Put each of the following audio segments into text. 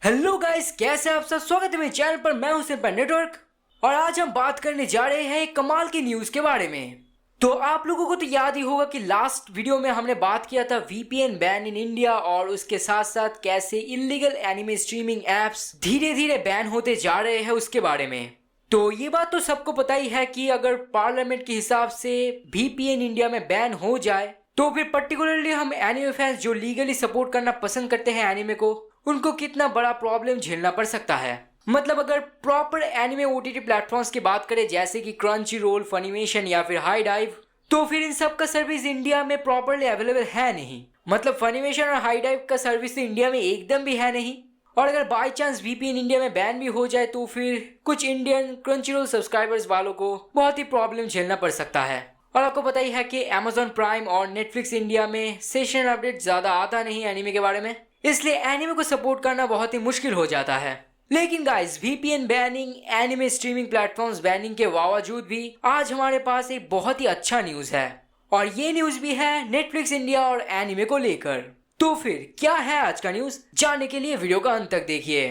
Hello guys, कैसे हैं आप सब। स्वागत है मेरे चैनल पर। मैं हूं सिंपल नेटवर्क और आज हम बात करने जा रहे हैं एक कमाल की न्यूज़ के बारे में। तो आप लोगों को तो याद ही होगा कि लास्ट वीडियो में हमने बात किया था वीपीएन बैन इन इंडिया और उसके साथ साथ कैसे इलीगल एनिमे स्ट्रीमिंग एप्स धीरे धीरे बैन होते जा रहे हैं उसके बारे में। तो ये बात तो सबको पता ही है कि अगर पार्लियामेंट के हिसाब से वीपीएन इंडिया में बैन हो जाए तो फिर पर्टिकुलरली हम एनिमे फैंस जो लीगली सपोर्ट करना पसंद करते हैं एनिमे को, उनको कितना बड़ा प्रॉब्लम झेलना पड़ सकता है। मतलब अगर प्रॉपर एनिमे ओटीटी प्लेटफॉर्म्स की बात करें जैसे कि क्रंची रोल, फनीमेशन या फिर हाई डाइव, तो फिर इन सब का सर्विस इंडिया में प्रॉपरली अवेलेबल है नहीं। मतलब फनीमेशन और हाई डाइव का सर्विस तो इंडिया में एकदम भी है नहीं। और अगर बाई चांस वीपीएन इंडिया में बैन भी हो जाए तो फिर कुछ इंडियन क्रंची रोल सब्सक्राइबर्स वालों को बहुत ही प्रॉब्लम झेलना पड़ सकता है। और आपको पता ही है कि अमेजॉन प्राइम और नेटफ्लिक्स इंडिया में सेशन अपडेट ज्यादा आता नहीं एनिमे के बारे में, इसलिए एनिमे को सपोर्ट करना बहुत ही मुश्किल हो जाता है। लेकिन guys, VPN banning, anime streaming platforms banning के बावजूद भी आज हमारे पास एक बहुत ही अच्छा न्यूज है और ये न्यूज भी है नेटफ्लिक्स इंडिया और एनिमे को लेकर। तो फिर क्या है आज का न्यूज, जानने के लिए वीडियो का अंत तक देखिए।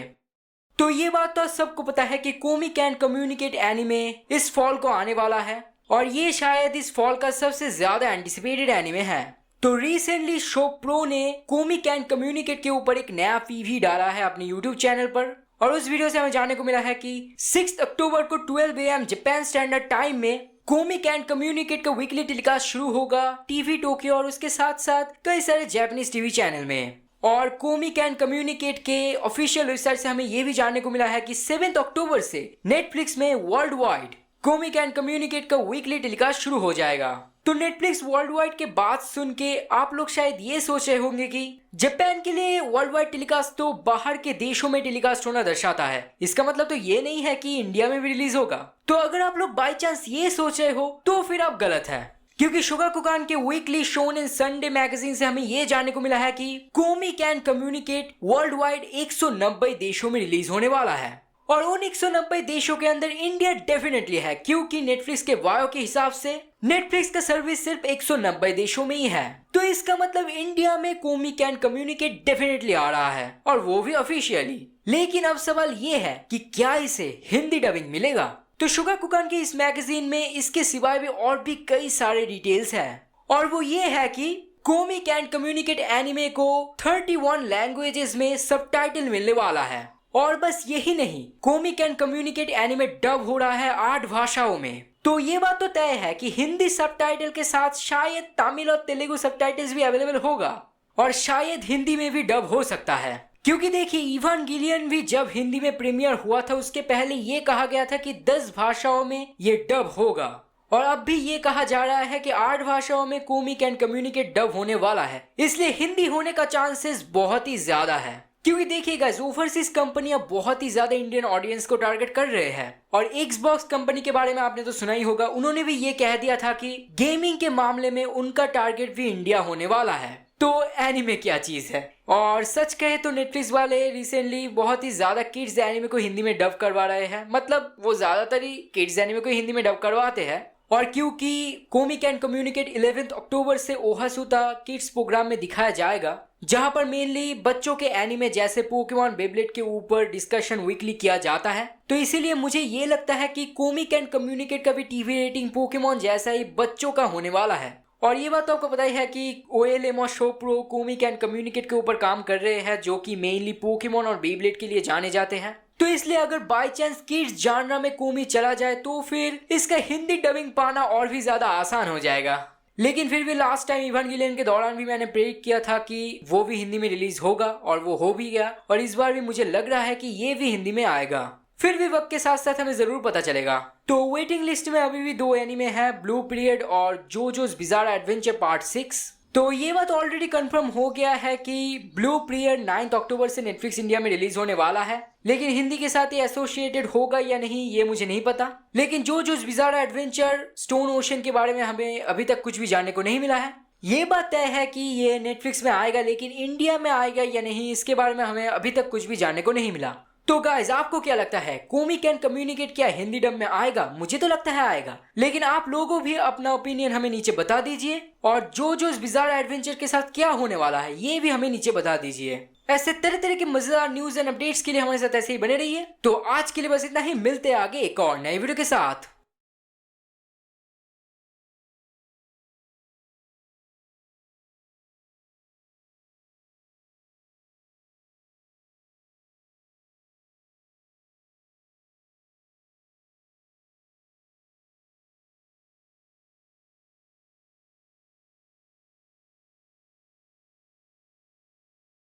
तो ये बात तो सबको पता है कि कोमी कैन कम्युनिकेट एनिमे इस फॉल को आने वाला है और ये शायद इस फॉल का सबसे ज्यादा एंटिसिपेटेड एनिमे है। तो रिसेंटली शो प्रो ने कोमी कैन कम्युनिकेट के ऊपर एक नया पीवी डाला है अपने यूट्यूब चैनल पर और उस वीडियो से हमें जानने को मिला है कि 6 अक्टूबर को 12 AM जापान स्टैंडर्ड टाइम में कोमी कैन कम्युनिकेट का वीकली टेलीकास्ट शुरू होगा टीवी टोक्यो और उसके साथ साथ कई सारे जापानीज टीवी चैनल में। और कोमी कैन कम्युनिकेट के ऑफिशियल वेबसाइट से हमें यह भी जानने को मिला है कि 7 अक्टूबर से नेटफ्लिक्स में world wide Kom can communicate का वीकली टेलीकास्ट शुरू हो जाएगा। तो नेटफ्लिक्स वर्ल्ड वाइड के बात सुन के आप लोग शायद ये सोच रहे होंगे कि जापान के लिए वर्ल्ड वाइड टेलीकास्ट तो बाहर के देशों में टेलीकास्ट होना दर्शाता है, इसका मतलब तो ये नहीं है कि इंडिया में भी रिलीज होगा। तो अगर आप लोग बाई चांस ये सोच रहे हो तो फिर आप गलत है, क्योंकि शोगाकुकान के वीकली शोनेन संडे मैगजीन से हमें ये जानने को मिला है कि कोमी कैन कम्युनिकेट वर्ल्ड वाइड 190 देशों में रिलीज होने वाला है और उन 190 देशों के अंदर इंडिया डेफिनेटली है, क्योंकि नेटफ्लिक्स के वायो के हिसाब से नेटफ्लिक्स का सर्विस सिर्फ 190 देशों में ही है। तो इसका मतलब इंडिया में कोमी कैन कम्युनिकेट डेफिनेटली आ रहा है और वो भी ऑफिशियली। लेकिन अब सवाल ये है कि क्या इसे हिंदी डबिंग मिलेगा। तो शोगाकुकान के इस मैगजीन में इसके सिवाय भी और भी कई सारे डिटेल्स है और वो ये है कि कोमी कैन कम्युनिकेट एनिमे को 31 लैंग्वेजेस में सबटाइटल मिलने वाला है। और बस यही नहीं, कोमी कैन कम्युनिकेट एनिमे डब हो रहा है 8 भाषाओं में। तो ये बात तो तय है कि हिंदी सबटाइटल के साथ शायद तमिल और तेलुगु सबटाइटल्स भी अवेलेबल होगा और शायद हिंदी में भी डब हो सकता है। क्योंकि देखिए, इवांगेलियन भी जब हिंदी में प्रीमियर हुआ था उसके पहले ये कहा गया था कि 10 भाषाओं में ये डब होगा और अब भी ये कहा जा रहा है कि 8 भाषाओं में कोमी कैन कम्युनिकेट डब होने वाला है, इसलिए हिंदी होने का चांसेस बहुत ही ज्यादा है। क्योंकि देखिए गाइस, ओवरसीज कंपनियां बहुत ही ज्यादा इंडियन ऑडियंस को टारगेट कर रहे हैं और एक्सबॉक्स कंपनी के बारे में आपने तो सुना ही होगा, उन्होंने भी ये कह दिया था कि गेमिंग के मामले में उनका टारगेट भी इंडिया होने वाला है। तो एनिमे क्या चीज है। और सच कहे तो नेटफ्लिक्स वाले रिसेंटली बहुत ही ज्यादा किड्स एनिमे को हिंदी में डब करवा रहे हैं। मतलब वो ज्यादातर ही किड्स एनिमे को हिंदी में डब करवाते हैं और क्योंकि कोमी कैन कम्युनिकेट 11 अक्टूबर से ओहासुता किड्स प्रोग्राम में दिखाया जाएगा, जहां पर मेनली बच्चों के एनिमे जैसे पोकेमॉन, बेब्लेड के ऊपर डिस्कशन वीकली किया जाता है। तो इसीलिए मुझे ये लगता है कि कोमी कैन कम्युनिकेट का भी टीवी रेटिंग पोकेमॉन जैसा ही बच्चों का होने वाला है। और ये बात तो आपको पता ही है कि ओएलएम और show pro Kom can communicate के ऊपर काम कर रहे हैं, जो कि मेनली पोकेमॉन और बेब्लेड के लिए जाने जाते हैं। तो इसलिए अगर बाय चांस किड्स जानरा में कोमी चला जाए तो फिर इसका हिंदी डबिंग पाना और भी ज्यादा आसान हो जाएगा। लेकिन फिर भी लास्ट टाइम इवांगेलियन के दौरान भी मैंने प्रेडिक्ट किया था कि वो भी हिंदी में रिलीज होगा और वो हो भी गया और इस बार भी मुझे लग रहा है कि ये भी हिंदी में आएगा। फिर भी वक्त के साथ साथ हमें जरूर पता चलेगा। तो वेटिंग लिस्ट में अभी भी 2 एनिमे है, ब्लू पीरियड और जोजोस बिज़ार एडवेंचर पार्ट 6। तो ये बात ऑलरेडी कंफर्म हो गया है कि ब्लू पीरियड 9 अक्टूबर से नेटफ्लिक्स इंडिया में रिलीज होने वाला है, लेकिन हिंदी के साथ ये एसोसिएटेड होगा या नहीं ये मुझे नहीं पता। लेकिन जोजोस बिज़ार एडवेंचर स्टोन ओशन के बारे में हमें अभी तक कुछ भी जानने को नहीं मिला है। ये बात तय है कि ये नेटफ्लिक्स में आएगा, लेकिन इंडिया में आएगा या नहीं इसके बारे में हमें अभी तक कुछ भी जानने को नहीं मिला। तो गाइस, आपको क्या लगता है, कोमी कैन कम्युनिकेट क्या हिंदी डब में आएगा? मुझे तो लगता है आएगा, लेकिन आप लोगों भी अपना ओपिनियन हमें नीचे बता दीजिए और जोजोस बिज़ार एडवेंचर के साथ क्या होने वाला है ये भी हमें नीचे बता दीजिए। ऐसे तरह तरह के मजेदार न्यूज एंड अपडेट्स के लिए हमारे साथ ऐसे ही बने रहिए। तो आज के लिए बस इतना ही, मिलते हैं आगे एक और नई वीडियो के साथ।